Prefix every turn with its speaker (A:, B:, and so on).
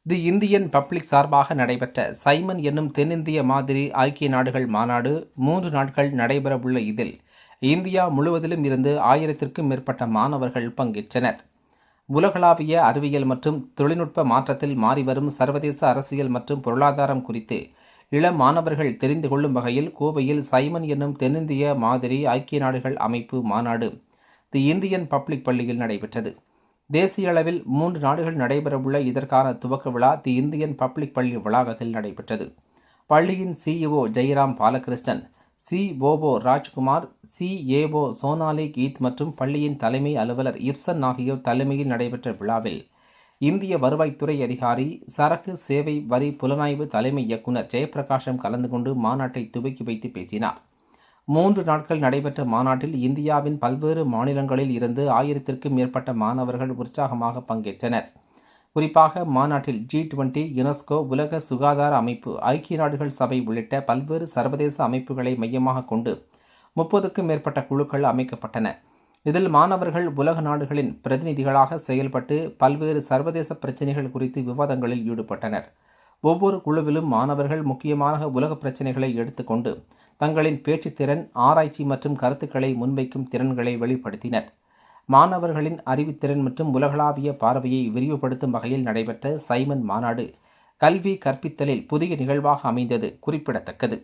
A: தி Indian public சார்பாக நடைபெற்ற Simon என்னும் தென்னிந்திய மாதிரி ஐக்கிய நாடுகள் மாநாடு 3 நாட்கள் நடைபெறவுள்ள இதில் இந்தியா முழுவதிலும் இருந்து 1000க்கும் மேற்பட்ட மாணவர்கள் பங்கேற்றனர். உலகளாவிய அறிவியல் மற்றும் தொழில்நுட்ப மாற்றத்தில் மாறிவரும் சர்வதேச அரசியல் மற்றும் பொருளாதாரம் குறித்து இளம் மாணவர்கள் தெரிந்து கொள்ளும் வகையில் கோவையில் சைமன் என்னும் தென்னிந்திய மாதிரி ஐக்கிய நாடுகள் அமைப்பு மாநாடு தி இந்தியன் பப்ளிக் பள்ளியில் நடைபெற்றது. தேசிய அளவில் 3 நாடுகள் நடைபெறவுள்ள இதற்கான துவக்க விழா தி இந்தியன் பப்ளிக் பள்ளி வளாகத்தில் நடைபெற்றது. பள்ளியின் CEO Jayaram Balakrishnan, COO Rajkumar, CAO Sonali Keith மற்றும் பள்ளியின் தலைமை அலுவலர் இப்சன் ஆகியோர் தலைமையில் நடைபெற்ற விழாவில் இந்திய வருவாய்த்துறை அதிகாரி, சரக்கு சேவை வரி புலனாய்வு தலைமை இயக்குநர் ஜெயபிரகாஷம் கலந்து கொண்டு மாநாட்டை துவக்கி வைத்து பேசினார். 3 நாட்கள் நடைபெற்ற மாநாட்டில் இந்தியாவின் பல்வேறு மாநிலங்களில் இருந்து 1000க்கும் மேற்பட்ட மாணவர்கள் உற்சாகமாக பங்கேற்றனர். குறிப்பாக மாநாட்டில் G20, யுனெஸ்கோ, உலக சுகாதார அமைப்பு, ஐக்கிய நாடுகள் சபை உள்ளிட்ட பல்வேறு சர்வதேச அமைப்புகளை மையமாக கொண்டு 30க்கும் மேற்பட்ட குழுக்கள் அமைக்கப்பட்டன. இதில் மாணவர்கள் உலக நாடுகளின் பிரதிநிதிகளாக செயல்பட்டு பல்வேறு சர்வதேச பிரச்சினைகள் குறித்து விவாதங்களில் ஈடுபட்டனர். ஒவ்வொரு குழுவிலும் மாணவர்கள் முக்கியமான உலக பிரச்சினைகளை எடுத்துக்கொண்டு தங்களின் பேச்சுத்திறன், ஆராய்ச்சி மற்றும் கருத்துக்களை முன்வைக்கும் திறன்களை வெளிப்படுத்தினர். மாணவர்களின் அறிவுத்திறன் மற்றும் உலகளாவிய பார்வையை விரிவுபடுத்தும் வகையில் நடைபெற்ற சைமன் மாநாடு கல்வி கற்பித்தலில் புதிய நிகழ்வாக அமைந்தது குறிப்பிடத்தக்கது.